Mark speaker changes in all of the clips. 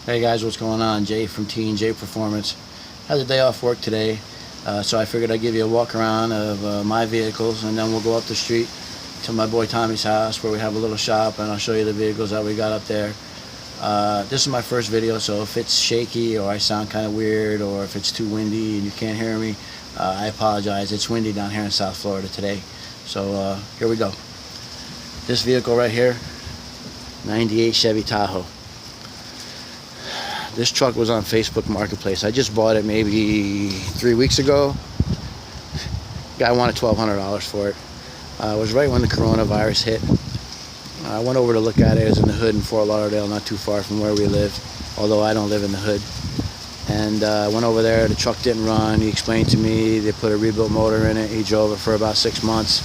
Speaker 1: Hey guys, what's going on? Jay from T&J Performance. Had the day off work today, so I figured I'd give you a walk around of my vehicles, and then we'll go up the street to my boy Tommy's house where we have a little shop, and I'll show you the vehicles that we got up there. This is my first video, so if it's shaky or I sound kind of weird or if it's too windy and you can't hear me, I apologize. It's windy down here in South Florida today. So here we go. This vehicle right here, 98 Chevy Tahoe. This truck was on Facebook Marketplace. I just bought it maybe 3 weeks ago. Guy wanted $1,200 for it. It was right when the coronavirus hit. I went over to look at it. It was in the hood in Fort Lauderdale, not too far from where we live, although I don't live in the hood. And I went over there. The truck didn't run. He explained to me they put a rebuilt motor in it. He drove it for about 6 months.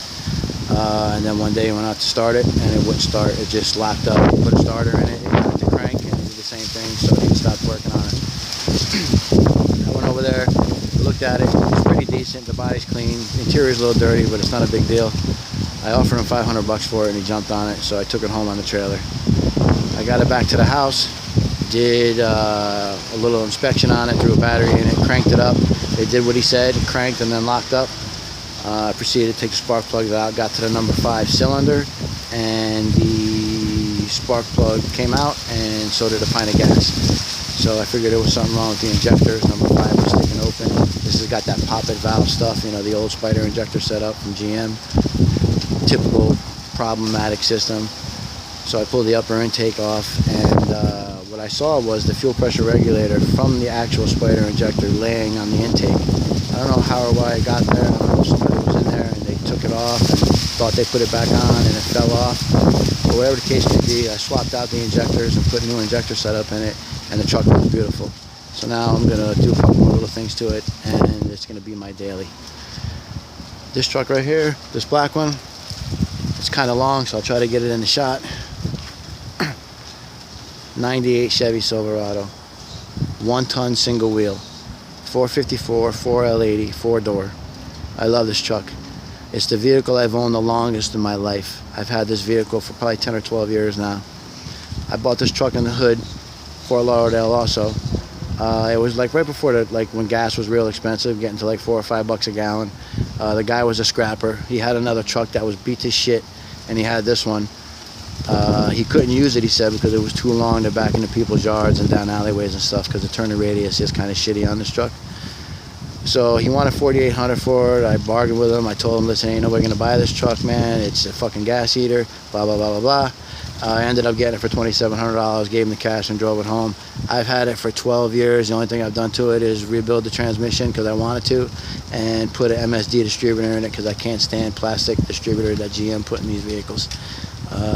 Speaker 1: And then one day he went out to start it, and it wouldn't start. It just locked up. He put a starter in it. It got to crank, and it did the same thing, so he stopped working on it. I went over there, looked at it. It's pretty decent. The body's clean. The interior's a little dirty, but it's not a big deal. I offered him $500 for it, and he jumped on it, so I took it home on the trailer. I got it back to the house, did a little inspection on it, threw a battery in it, cranked it up. They did what he said, cranked and then locked up. I proceeded to take the spark plugs out, got to the number 5 cylinder, and the spark plug came out, and so did a pint of gas. So I figured there was something wrong with the injectors. Number 5 was sticking open. This has got that pop-it valve stuff, you know, the old Spider injector setup from GM. Typical problematic system. So I pulled the upper intake off, and what I saw was the fuel pressure regulator from the actual Spider injector laying on the intake. I don't know how or why it got there. I don't know if somebody was in there and they took it off and thought they put it back on and it fell off. But whatever the case may be, I swapped out the injectors and put a new injector setup in it, and the truck looks beautiful. So now I'm going to do a couple more little things to it, and it's going to be my daily. This truck right here, this black one, it's kind of long, so I'll try to get it in the shot. 98 Chevy Silverado, 1-ton single wheel. 454, 4L80, 4-door. I love this truck. It's the vehicle I've owned the longest in my life. I've had this vehicle for probably 10 or 12 years now. I bought this truck in the hood, Fort Lauderdale also. It was like right before when gas was real expensive, getting to like $4 or $5 a gallon. The guy was a scrapper. He had another truck that was beat to shit, and he had this one. He couldn't use it, he said, because it was too long to back into people's yards and down alleyways and stuff, because the turning radius is kind of shitty on this truck. So he wanted $4,800 for it. I bargained with him. I told him, listen, ain't nobody gonna buy this truck, man. It's a fucking gas eater, blah, blah, blah, blah, blah. I ended up getting it for $2,700, gave him the cash and drove it home. I've had it for 12 years. The only thing I've done to it is rebuild the transmission because I wanted to, and put an MSD distributor in it because I can't stand plastic distributor that GM put in these vehicles.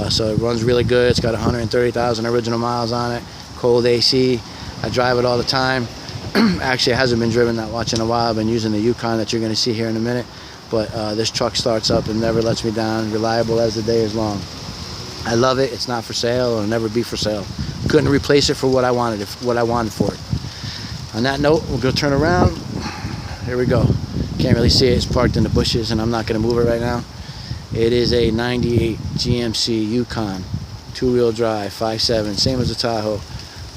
Speaker 1: So it runs really good. It's got 130,000 original miles on it, cold AC. I drive it all the time. Actually, it hasn't been driven that much in a while. I've been using the Yukon that you're going to see here in a minute. But this truck starts up and never lets me down, reliable as the day is long. I love it. It's not for sale. It'll never be for sale. Couldn't replace it for what I wanted for it. On that note, we're going to turn around. Here we go. Can't really see it. It's parked in the bushes, and I'm not going to move it right now. It is a 98 GMC Yukon, 2-wheel drive, 5.7, same as the Tahoe.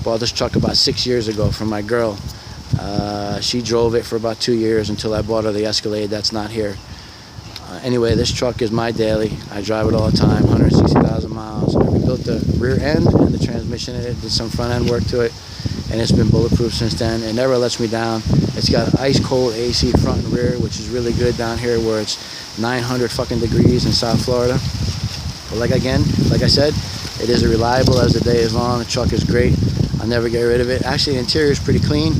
Speaker 1: Bought this truck about 6 years ago from my girl. She drove it for about 2 years until I bought her the Escalade that's not here. Anyway, this truck is my daily. I drive it all the time, 160,000 miles. I rebuilt the rear end and the transmission in it, did some front end work to it, and it's been bulletproof since then. It never lets me down. It's got ice cold AC front and rear, which is really good down here where it's 900 fucking degrees in South Florida. But like I said, it is reliable as the day is long. The truck is great. I'll never get rid of it. Actually, the interior is pretty clean.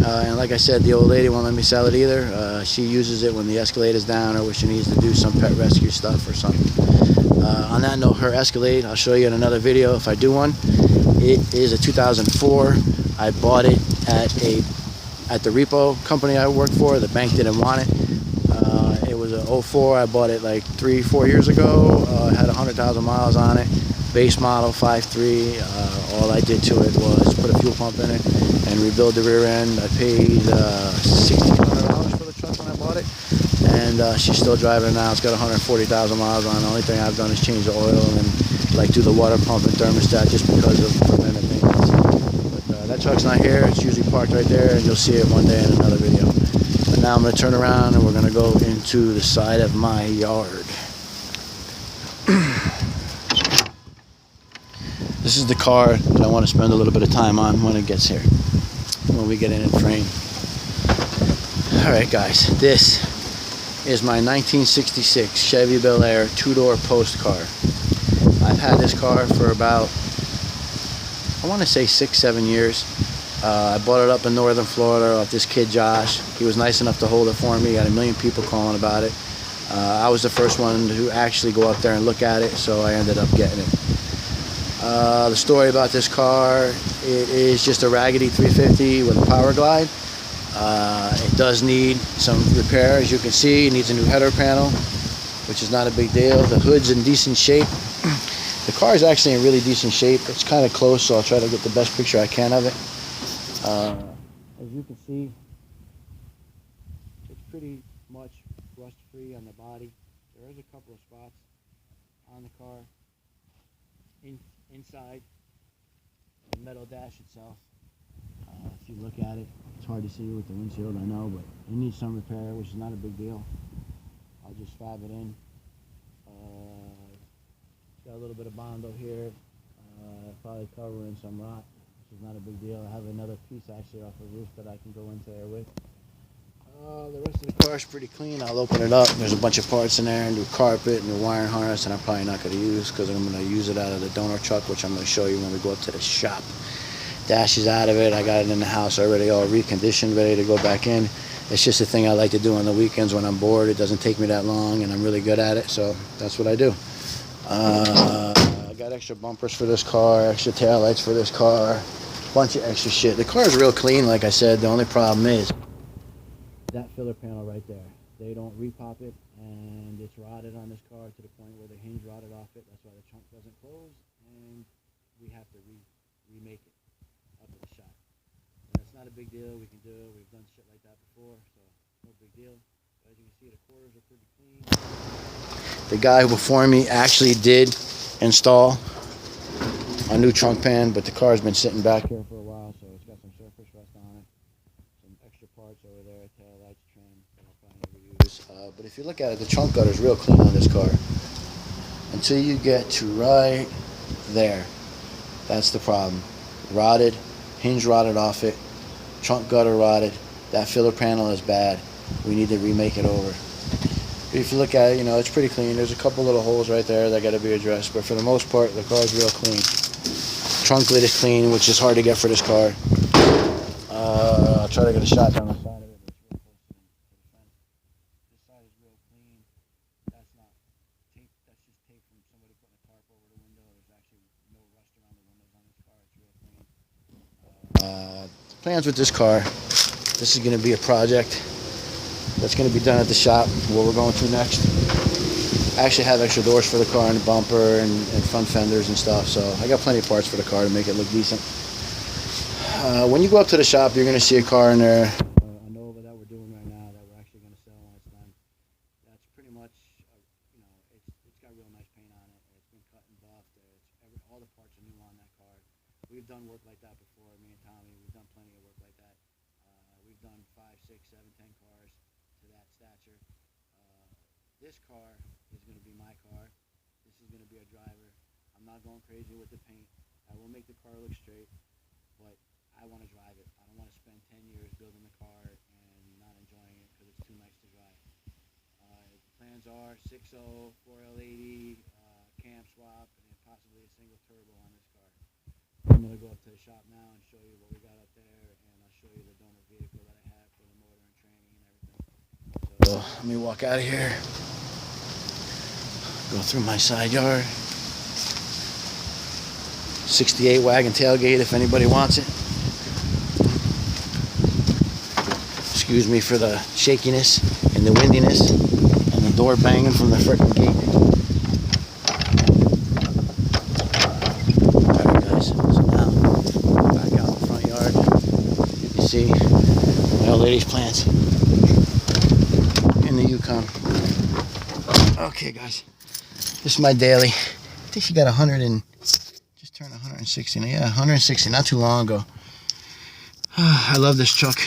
Speaker 1: And like I said, the old lady won't let me sell it either. She uses it when the Escalade is down or when she needs to do some pet rescue stuff or something. On that note, her Escalade, I'll show you in another video if I do one. It is a 2004. I bought it at the repo company I worked for. The bank didn't want it. It was a 04. I bought it like 3-4 years ago. It had 100,000 miles on it. Base model 5.3. All I did to it was put a fuel pump in it and rebuild the rear end. I paid $1,600 for the truck when I bought it, and she's still driving it now. It's got 140,000 miles on it. The only thing I've done is change the oil and like do the water pump and thermostat just because of preventive maintenance. But that truck's not here. It's usually parked right there, and you'll see it one day in another video. But now I'm going to turn around and we're going to go into the side of my yard. This is the car that I want to spend a little bit of time on when it gets here, when we get in and frame. Alright guys, this is my 1966 Chevy Bel Air two-door post car. I've had this car for about, I want to say 6-7 years. I bought it up in northern Florida off this kid Josh. He was nice enough to hold it for me. Got a million people calling about it. I was the first one to actually go up there and look at it, so I ended up getting it. The story about this car, it is just a raggedy 350 with a power glide. It does need some repair. As you can see, it needs a new header panel, which is not a big deal. The hood's in decent shape. The car is actually in really decent shape. It's kind of close, so I'll try to get the best picture I can of it. As you can see, it's pretty much rust-free on the body. There is a couple of spots on the car inside the metal dash itself. If you look at it, it's hard to see with the windshield, I know, but it needs some repair, which is not a big deal. I'll just fab it in. It's got a little bit of Bondo here, probably covering some rot, which is not a big deal. I have another piece actually off the roof that I can go into there with. The rest of the car is pretty clean. I'll open it up. There's a bunch of parts in there, new carpet, new wiring harness, and I'm probably not going to use because I'm going to use it out of the donor truck, which I'm going to show you when we go up to the shop. Dash is out of it. I got it in the house already, all reconditioned, ready to go back in. It's just a thing I like to do on the weekends when I'm bored. It doesn't take me that long, and I'm really good at it, so that's what I do. I got extra bumpers for this car, extra taillights for this car, bunch of extra shit. The car is real clean, like I said. The only problem is that filler panel right there. They don't repop it, and it's rotted on this car to the point where the hinge rotted off it. That's why the trunk doesn't close, and we have to remake it up at the shop. And that's not a big deal. We can do it. We've done shit like that before, so no big deal. But as you can see, the quarters are pretty clean. The guy before me actually did install a new trunk pan, but the car's been sitting back here for a while, so it's got some surface rust on it. Some extra parts over there, tail lights, trim, that I'll probably never use. But if you look at it, the trunk gutter is real clean on this car. Until you get to right there. That's the problem. Rotted, hinge rotted off it, trunk gutter rotted, that filler panel is bad. We need to remake it over. If you look at it, you know, it's pretty clean. There's a couple little holes right there that got to be addressed, but for the most part, the car is real clean. Trunk lid is clean, which is hard to get for this car. I'll try to get a shot down the side of it, but it's real close to the fence. This side is real clean. That's not tape. That's just tape from somebody putting a tarp over the window. There's actually no rust around the windows on this car. It's real clean. Plans with this car. This is going to be a project that's going to be done at the shop. What we're going to next. I actually have extra doors for the car and the bumper and front fenders and stuff, so I got plenty of parts for the car to make it look decent. When you go up to the shop, you're going to see a car in there, a Nova that we're doing right now that we're actually going to sell when it's done. That's pretty much, you know, it's got real nice paint on it. It's been cut and buffed. All the parts are new on that car. We've done work like that before, me and Tommy. We've done plenty of work like that. We've done 5, 6, 7, 10 cars to that stature. This car is going to be my car. This is going to be a driver. I'm not going crazy with the paint. I will make the car look straight, but I want to drive it. I don't want to spend 10 years building the car and not enjoying it because it's too nice to drive. The plans are 6.0, 4L80, cam swap, and possibly a single turbo on this car. I'm going to go up to the shop now and show you what we got up there, and I'll show you the donor vehicle that I have for the motor and training and everything. So let me walk out of here. Go through my side yard. 68 wagon tailgate if anybody wants it. Excuse me for the shakiness and the windiness and the door banging from the frickin' gate. Alright guys, so now back out in the front yard. You can see my old lady's plants in the Yukon. Okay guys, this is my daily. I think she got 100 and just turned 160. Yeah, 160, not too long ago. I love this truck.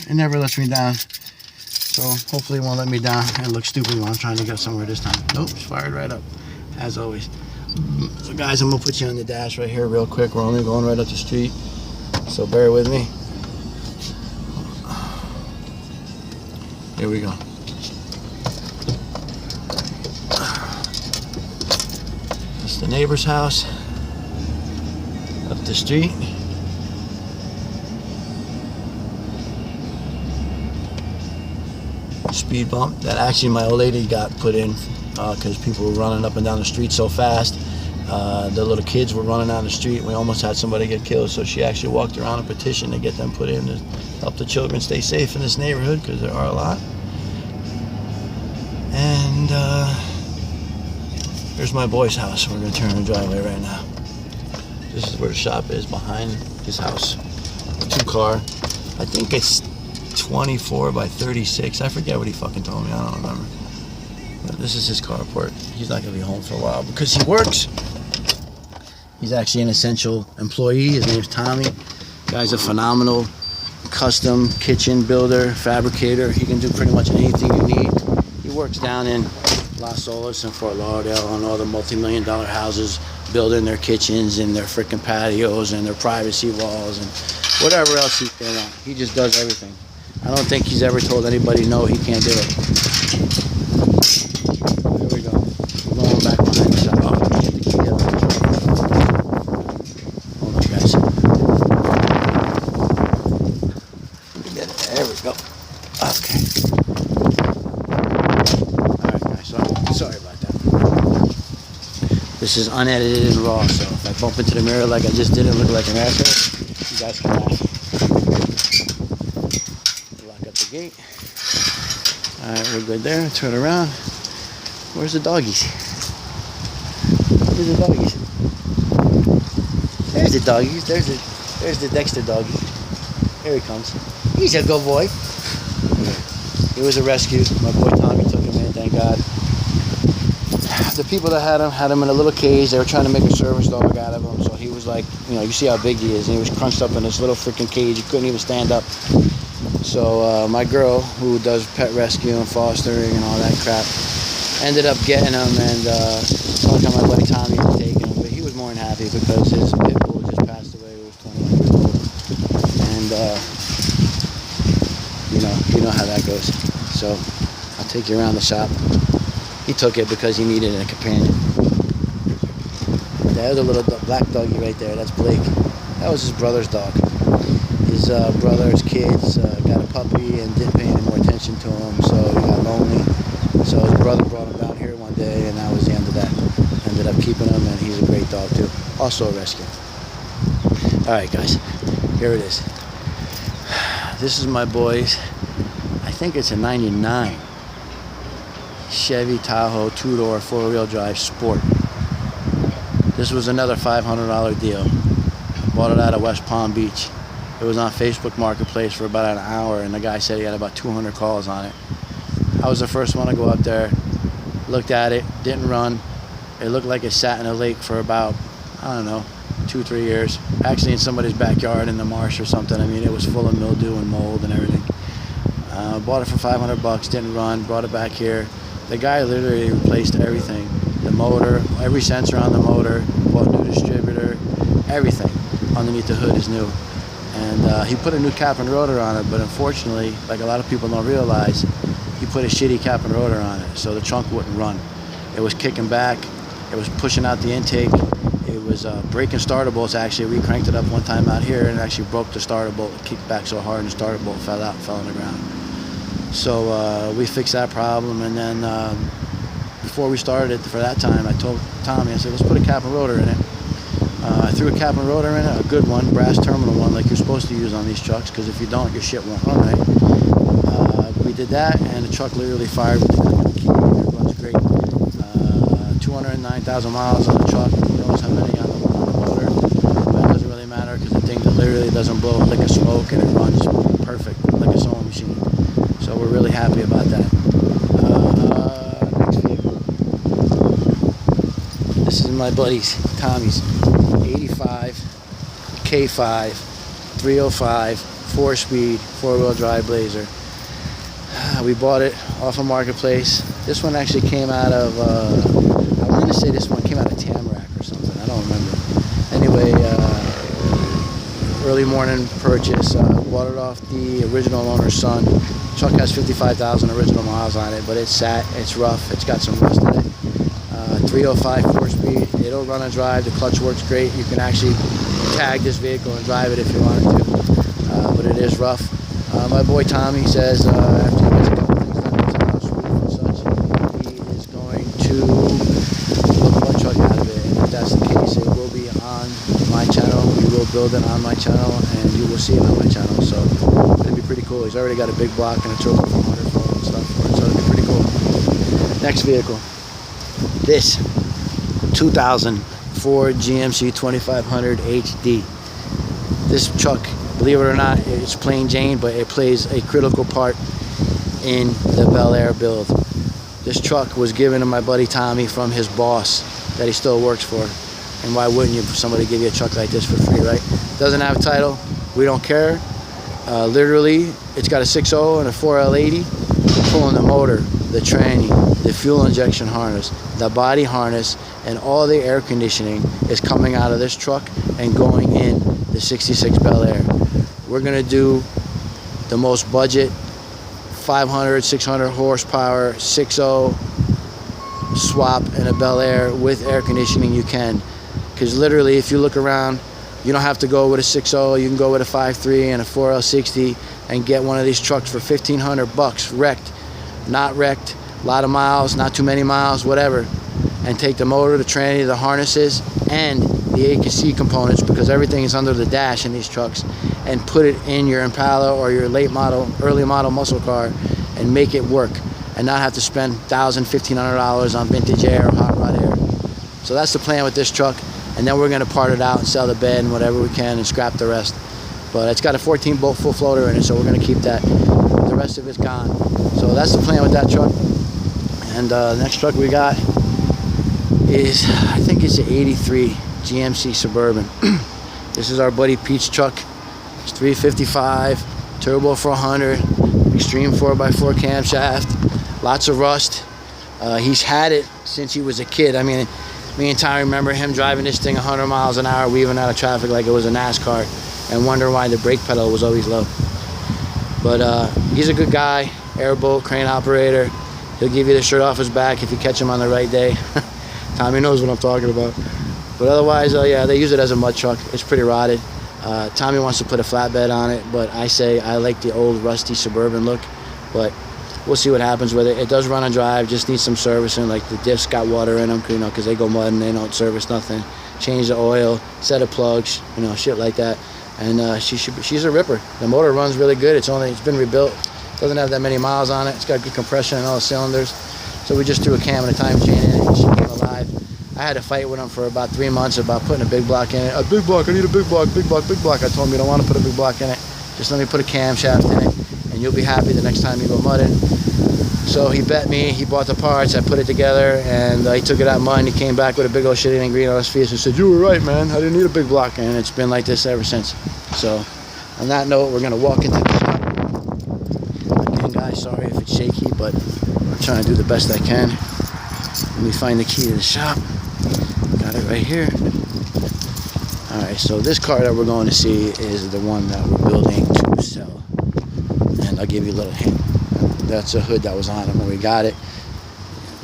Speaker 1: It never lets me down. So hopefully it won't let me down and look stupid while I'm trying to get somewhere this time. Nope, it's fired right up, as always. So guys, I'm gonna put you on the dash right here real quick. We're only going right up the street, so bear with me. Here we go. It's the neighbor's house up the street. Speed bump that actually my old lady got put in because people were running up and down the street so fast. The little kids were running down the street. We almost had somebody get killed, so she actually walked around a petition to get them put in to help the children stay safe in this neighborhood, because there are a lot. And here's my boy's house. We're going to turn the driveway right now. This is where the shop is, behind his house. 2-car. I think it's 24 by 36. I forget what he fucking told me. I don't remember. But this is his carport. He's not going to be home for a while because he works. He's actually an essential employee. His name's Tommy. Guy's a phenomenal custom kitchen builder, fabricator. He can do pretty much anything you need. He works down in Las Olas and Fort Lauderdale on all the multi-million-dollar houses, building their kitchens and their freaking patios and their privacy walls and whatever else they want. He just does everything. I don't think he's ever told anybody no, he can't do it. Here we go. We're going back behind the shop. Oh, get the key out. Hold on, guys. Let me get it. There we go. Okay. Alright, guys. Sorry about that. This is unedited and raw, so if I bump into the mirror like I just did and look like an asshole, you guys can laugh. Gate. Alright, we're good there. Turn around. Where's the doggies? Where's the doggies? There's the doggies. There's the Dexter doggy. Here he comes. He's a good boy. It was a rescue. My boy Tommy took him in, thank God. The people that had him in a little cage. They were trying to make a service dog out of him. So he was like, you see how big he is. And he was crunched up in this little freaking cage. He couldn't even stand up. So my girl, who does pet rescue and fostering and all that crap, ended up getting him and talking to my buddy Tommy into taking him. But he was more than happy because his pit bull just passed away. He was 21 years old. And, you know how that goes. So I'll take you around the shop. He took it because he needed a companion. There's a little black doggy right there. That's Blake. That was his brother's dog. His brother's kids got a puppy and didn't pay any more attention to him, so he got lonely. So his brother brought him down here one day, and that was the end of that. Ended up keeping him, and he's a great dog too. Also a rescue. Alright guys, here it is. This is my boy's, I think it's a 99 Chevy Tahoe 2-door 4-wheel drive Sport. This was another $500 deal. Bought it out of West Palm Beach. It was on Facebook Marketplace for about an hour, and the guy said he had about 200 calls on it. I was the first one to go up there, looked at it, didn't run. It looked like it sat in a lake for about, I don't know, 2-3 years. Actually in somebody's backyard in the marsh or something. I mean, it was full of mildew and mold and everything. Bought it for $500, didn't run, brought it back here. The guy literally replaced everything. The motor, every sensor on the motor, bought a new distributor, everything underneath the hood is new. And he put a new cap and rotor on it, but unfortunately, like a lot of people don't realize, he put a shitty cap and rotor on it, so the trunk wouldn't run. It was kicking back, it was pushing out the intake, it was breaking starter bolts. Actually, we cranked it up one time out here and actually broke the starter bolt. It kicked back so hard and the starter bolt fell out, fell on the ground. So we fixed that problem, and then before we started it for that time, I told Tommy, I said, let's put a cap and rotor in it. I threw a cap and rotor in it, a good one, brass terminal one, like you're supposed to use on these trucks, because if you don't, your shit won't run right. We did that, and the truck literally fired with the key. It runs great. 209,000 miles on the truck. Who knows how many on the motor? But it doesn't really matter, because the thing literally doesn't blow a lick of smoke, and it runs perfect, like a sewing machine. So we're really happy about that. Next vehicle. This is my buddy's, Tommy's 85 K5 305, 4-speed, 4-wheel drive Blazer. We bought it off a marketplace. This one actually came out of, I want to say this one came out of Tamarack or something. I don't remember. Anyway, early morning purchase. Bought it off the original owner's son. Truck has 55,000 original miles on it, but it's sat, it's rough, it's got some rust in it. 305 4-speed. It'll run and drive. The clutch works great. You can actually tag this vehicle and drive it if you wanted to, but it is rough. My boy Tommy says after he gets a couple things done with his house roof and such, he is going to look mud truck out of it. And if that's the case, it will be on my channel. We will build it on my channel, and you will see it on my channel. So it'll be pretty cool. He's already got a big block and a turbo 400 for it and stuff for it, so it'll be pretty cool. Next vehicle. This 2004 GMC 2500 HD. This truck, believe it or not, it's plain Jane, but it plays a critical part in the Bel Air build. This truck was given to my buddy Tommy from his boss that he still works for. And why wouldn't you, for somebody give you a truck like this for free, right? Doesn't have a title, we don't care. Literally, it's got a 6.0 and a 4L80, pulling the motor, the tranny, the fuel injection harness, the body harness, and all the air conditioning is coming out of this truck and going in the 66 Bel Air. We're gonna do the most budget 500, 600 horsepower 6.0 swap in a Bel Air with air conditioning you can. Because literally, if you look around, you don't have to go with a 6.0, you can go with a 5.3 and a 4L60 and get one of these trucks for $1,500 wrecked, not wrecked, a lot of miles, not too many miles, whatever, and take the motor, the tranny, the harnesses, and the A/C components, because everything is under the dash in these trucks, and put it in your Impala or your late model, early model muscle car and make it work, and not have to spend $1,000, $1,500 on vintage air or hot rod air. So that's the plan with this truck, and then we're gonna part it out and sell the bed and whatever we can and scrap the rest. But it's got a 14-bolt full floater in it, so we're gonna keep that. The rest of it's gone. So that's the plan with that truck. And the next truck we got is, I think it's an 83 GMC Suburban. This is our buddy Pete's truck. It's 355, turbo 400, extreme 4x4 camshaft, lots of rust. He's had it since he was a kid. I mean, me and Ty remember him driving this thing 100 miles an hour, weaving out of traffic like it was a NASCAR, and wonder why the brake pedal was always low. But he's a good guy, airboat, crane operator. He'll give you the shirt off his back if you catch him on the right day. Tommy knows what I'm talking about. But otherwise, yeah, they use it as a mud truck. It's pretty rotted. Tommy wants to put a flatbed on it, but I say I like the old rusty Suburban look. But we'll see what happens with it. It does run and drive, just needs some servicing. Like the diffs got water in them, you know, because they go mud and they don't service nothing. Change the oil, set of plugs, you know, shit like that. And she's a ripper. The motor runs really good. It's been rebuilt. Doesn't have that many miles on it. It's got good compression in all the cylinders. So we just threw a cam and a time chain in it, and she came alive. I had to fight with him for about 3 months about putting a big block in it. A big block, I need a big block, big block, big block. I told him you don't want to put a big block in it. Just let me put a camshaft in it, and you'll be happy the next time you go mudding. So he bet me, he bought the parts, I put it together, and he took it out mud, and he came back with a big old shit-eating green on his face and said, "You were right, man, I didn't need a big block," and it's been like this ever since. So, on that note, we're gonna walk into the shop. Again, guys, sorry if it's shaky, but I'm trying to do the best I can. Let me find the key to the shop. Got it right here. Alright, so this car that we're going to see is the one that we're building to sell. And I'll give you a little hint. That's a hood that was on it when we got it.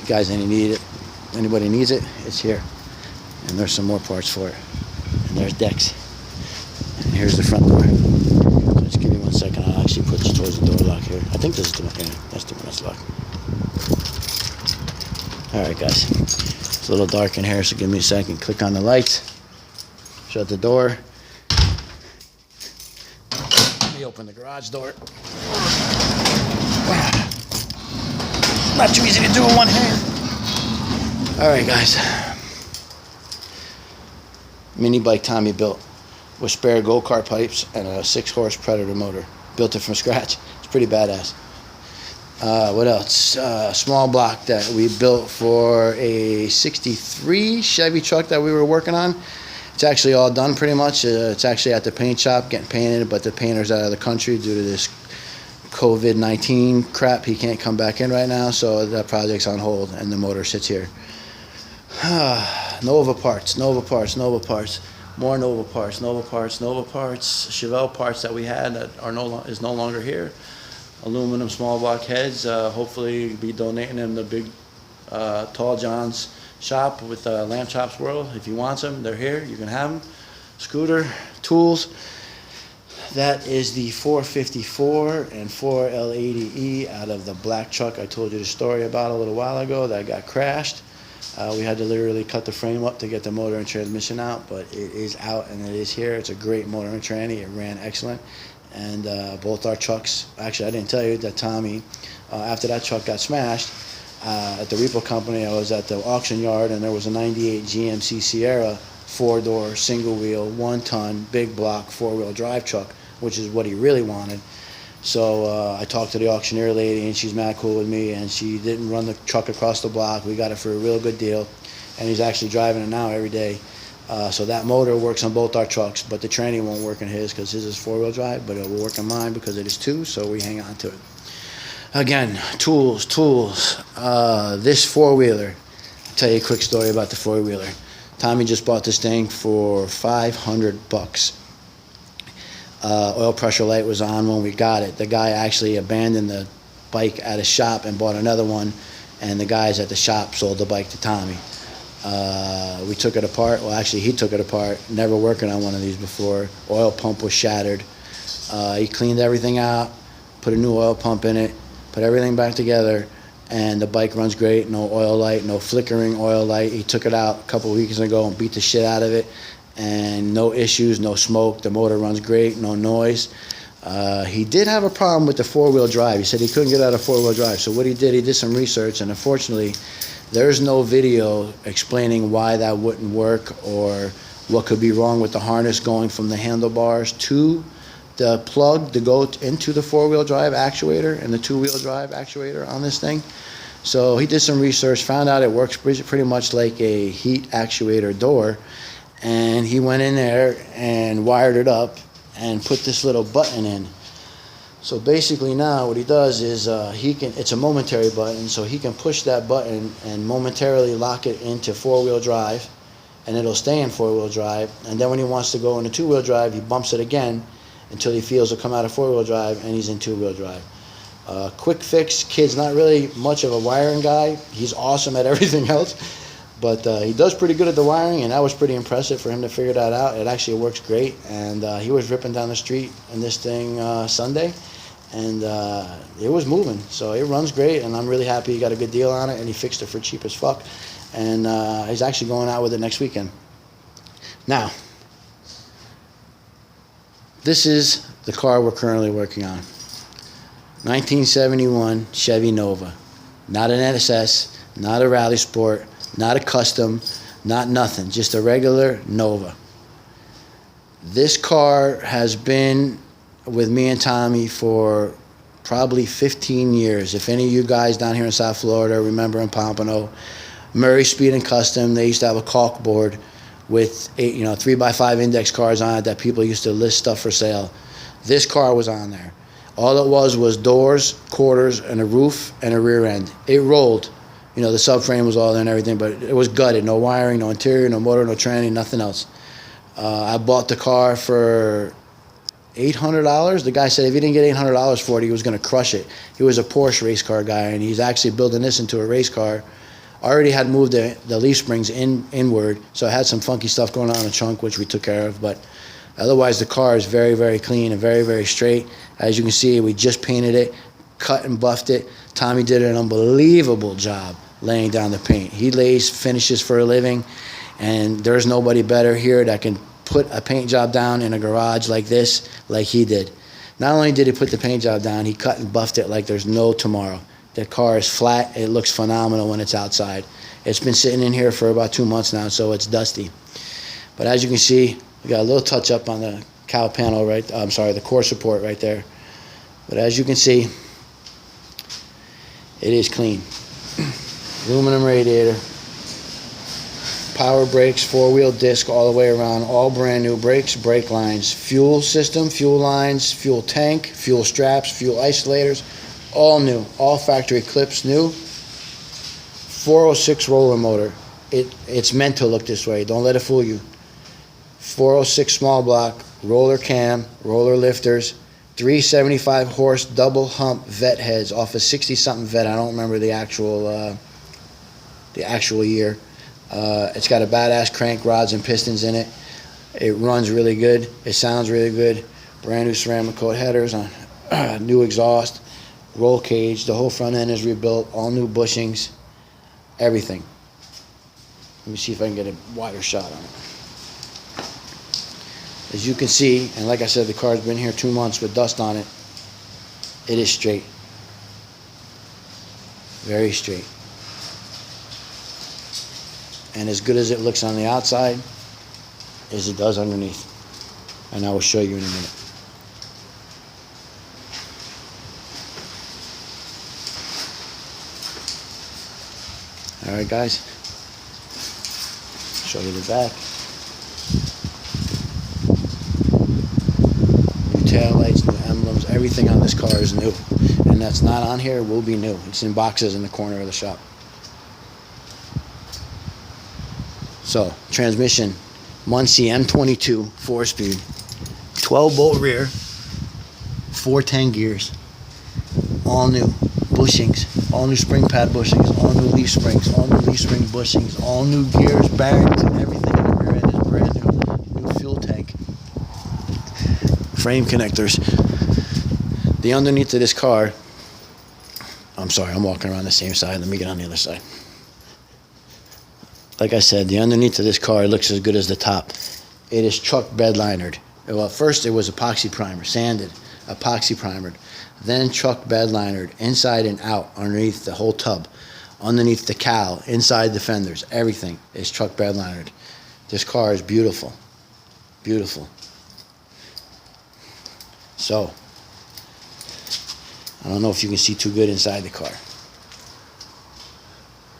Speaker 1: You guys, anybody needs it, it's here. And there's some more parts for it. And there's decks. And here's the front door. So just give me 1 second. I'll actually put you towards the door lock here. I think this is the one. Yeah, that's the one that's locked. Alright, guys. It's a little dark in here, so give me a second. Click on the lights. Shut the door. Let me open the garage door. Not too easy to do with one hand. Alright, guys. Mini bike Tommy built with spare go-kart pipes and a 6-horse Predator motor. Built it from scratch. It's pretty badass. What else? Small block that we built for a 63 Chevy truck that we were working on. It's actually all done pretty much. It's actually at the paint shop getting painted, but the painter's out of the country due to this COVID-19 crap. He can't come back in right now, so that project's on hold, and the motor sits here. Nova parts, Nova parts, Nova parts, more Nova parts, Nova parts, Nova parts. Chevelle parts that we had that are is no longer here. Aluminum small block heads. Hopefully, be donating them to Big Tall John's shop with Lamb Chops World. If he wants them, they're here. You can have them. Scooter, tools. That is the 454 and 4L80E out of the black truck I told you the story about a little while ago that got crashed. We had to literally cut the frame up to get the motor and transmission out, but it is out and it is here. It's a great motor and tranny. It ran excellent. And both our trucks, actually I didn't tell you that Tommy, after that truck got smashed, at the Repo company, I was at the auction yard and there was a 98 GMC Sierra 4-door, single wheel, 1 ton, big block, 4-wheel drive truck, which is what he really wanted. So I talked to the auctioneer lady and she's mad cool with me, and she didn't run the truck across the block. We got it for a real good deal, and he's actually driving it now every day. So that motor works on both our trucks, but the tranny won't work in his because his is 4-wheel drive, but it will work on mine because it is 2, so we hang on to it. Again, tools. This 4-wheeler, I'll tell you a quick story about the 4-wheeler. Tommy just bought this thing for $500. Oil pressure light was on when we got it. The guy actually abandoned the bike at a shop and bought another one, and the guys at the shop sold the bike to Tommy. We took it apart. Well, actually, he took it apart. Never working on one of these before. Oil pump was shattered. He cleaned everything out, put a new oil pump in it, put everything back together, and the bike runs great. No oil light, no flickering oil light. He took it out a couple weeks ago and beat the shit out of it, and no issues, no smoke. The motor runs great, no noise. He did have a problem with the 4-wheel drive. He said he couldn't get out of 4-wheel drive. So what he did some research, and unfortunately, there's no video explaining why that wouldn't work or what could be wrong with the harness going from the handlebars to the plug to go into the 4-wheel drive actuator and the 2-wheel drive actuator on this thing. So he did some research, found out it works pretty much like a heat actuator door, and he went in there and wired it up and put this little button in. So basically now what he does is it's a momentary button, so he can push that button and momentarily lock it into 4-wheel drive, and it'll stay in 4-wheel drive. And then when he wants to go into 2-wheel drive, he bumps it again until he feels it'll come out of 4-wheel drive, and he's in 2-wheel drive. Quick fix. Kid's not really much of a wiring guy. He's awesome at everything else, but he does pretty good at the wiring, and that was pretty impressive for him to figure that out. It actually works great, and he was ripping down the street in this thing Sunday, and it was moving. So it runs great, and I'm really happy he got a good deal on it, and he fixed it for cheap as fuck, and he's actually going out with it next weekend. Now, this is the car we're currently working on. 1971 Chevy Nova. Not an NSS, not a Rally Sport, not a custom, not nothing. Just a regular Nova. This car has been with me and Tommy for probably 15 years. If any of you guys down here in South Florida remember in Pompano, Murray Speed and Custom, they used to have a caulk board with 3x5 index cards on it that people used to list stuff for sale. This car was on there. All it was doors, quarters, and a roof and a rear end. It rolled. The subframe was all there and everything, but it was gutted. No wiring, no interior, no motor, no tranny, nothing else. I bought the car for $800. The guy said if he didn't get $800 for it, he was going to crush it. He was a Porsche race car guy, and he's actually building this into a race car. I already had moved the leaf springs inward, so I had some funky stuff going on in the trunk, which we took care of. But otherwise, the car is very, very clean and very, very straight. As you can see, we just painted it, cut and buffed it. Tommy did an unbelievable job laying down the paint. He lays finishes for a living, and there's nobody better here that can put a paint job down in a garage like this, like he did. Not only did he put the paint job down, he cut and buffed it like there's no tomorrow. The car is flat. It looks phenomenal when it's outside. It's been sitting in here for about 2 months now, so it's dusty. But as you can see, we got a little touch up on the cowl panel the core support right there. But as you can see, it is clean. Aluminum radiator, power brakes, four-wheel disc all the way around, all brand new brakes, brake lines, fuel system, fuel lines, fuel tank, fuel straps, fuel isolators, all new, all factory clips new. 406 roller motor. It's meant to look this way. Don't let it fool you. 406 small block, roller cam, roller lifters, 375 horse double hump vet heads off a 60-something vet. I don't remember the actual year. It's got a badass crank rods and pistons in it. It runs really good. It sounds really good. Brand new ceramic coat headers on new exhaust, roll cage. The whole front end is rebuilt. All new bushings. Everything. Let me see if I can get a wider shot on it. As you can see, and like I said, the car's been here 2 months with dust on it. It is straight. Very straight. And as good as it looks on the outside as it does underneath. And I will show you in a minute. Alright guys, show you the back. New tail lights, new emblems, everything on this car is new. And that's not on here, will be new. It's in boxes in the corner of the shop. So, transmission, Muncie M22, 4-speed, 12-bolt rear, 410 gears, all new bushings, all new spring pad bushings, all new leaf springs, all new leaf spring bushings, all new gears, bearings, and everything in the rear end is brand new. New fuel tank, frame connectors. The underneath of this car, I'm sorry, I'm walking around the same side. Let me get on the other side. Like I said, the underneath of this car looks as good as the top. It is truck bed linered. Well, at first it was epoxy primer, sanded, epoxy primered. Then truck bed linered, inside and out, underneath the whole tub, underneath the cowl, inside the fenders, everything is truck bed linered. This car is beautiful, beautiful. So, I don't know if you can see too good inside the car.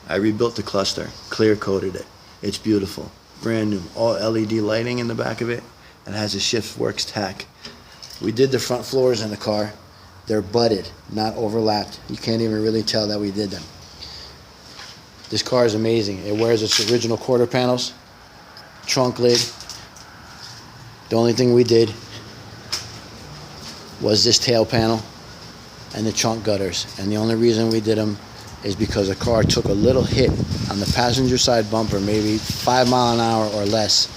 Speaker 1: I rebuilt the cluster, clear coated it. It's beautiful, brand new, all LED lighting in the back of it. It has a Shift Works tack. We did the front floors in the car. They're butted, not overlapped. You can't even really tell that we did them. This car is amazing. It wears its original quarter panels, trunk lid. The only thing we did was this tail panel and the trunk gutters. And the only reason we did them is because the car took a little hit on the passenger side bumper, maybe 5 miles an hour or less,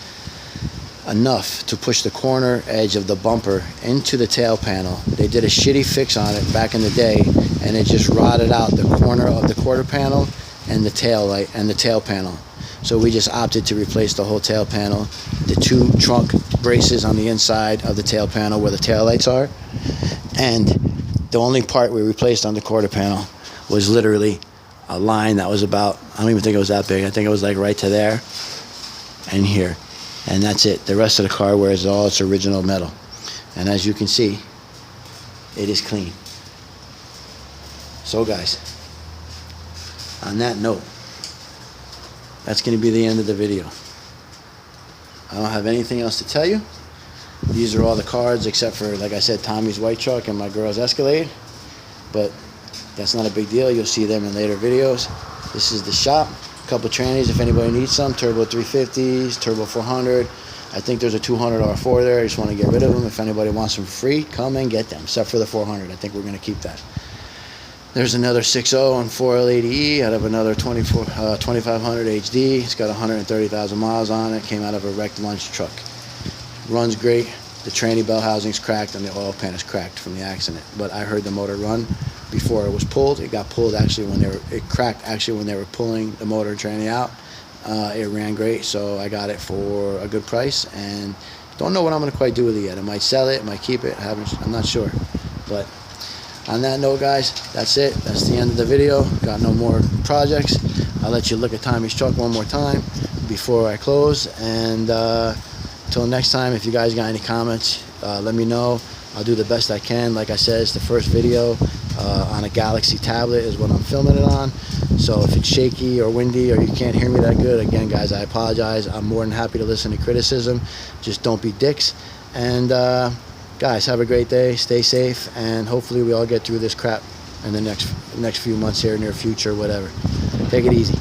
Speaker 1: enough to push the corner edge of the bumper into the tail panel. They did a shitty fix on it back in the day, and it just rotted out the corner of the quarter panel and the tail light and the tail panel. So we just opted to replace the whole tail panel, the 2 trunk braces on the inside of the tail panel where the tail lights are, and the only part we replaced on the quarter panel was literally a line that was about, I don't even think it was that big. I think it was like right to there and here. And that's it. The rest of the car wears all its original metal. And as you can see, it is clean. So guys, on that note, that's going to be the end of the video. I don't have anything else to tell you. These are all the cards except for, like I said, Tommy's white truck and my girl's Escalade. But that's not a big deal. You'll see them in later videos. This is the shop. A couple trannies if anybody needs some. Turbo 350s, Turbo 400. I think there's a 200 R4 there. I just want to get rid of them. If anybody wants them free, come and get them. Except for the 400. I think we're going to keep that. There's another 6.0 and 4L80E out of another 2500 HD. It's got 130,000 miles on it. Came out of a wrecked lunch truck. Runs great. The tranny bell housing's cracked and the oil pan is cracked from the accident. But I heard the motor run before it was pulled. It got pulled actually when it cracked actually when they were pulling the motor and tranny out. It ran great, so I got it for a good price and don't know what I'm going to quite do with it yet. I might sell it, I might keep it, I'm not sure. But on that note, guys, that's it. That's the end of the video. Got no more projects. I'll let you look at Tommy's truck one more time before I close. And until next time, if you guys got any comments, let me know. I'll do the best I can. Like I said, it's the first video. on a Galaxy tablet is what I'm filming it on. So if it's shaky or windy or you can't hear me that good, again guys, I apologize. I'm more than happy to listen to criticism. Just don't be dicks. And guys, have a great day, stay safe, and hopefully we all get through this crap in the next few months here, near future, whatever. Take it easy.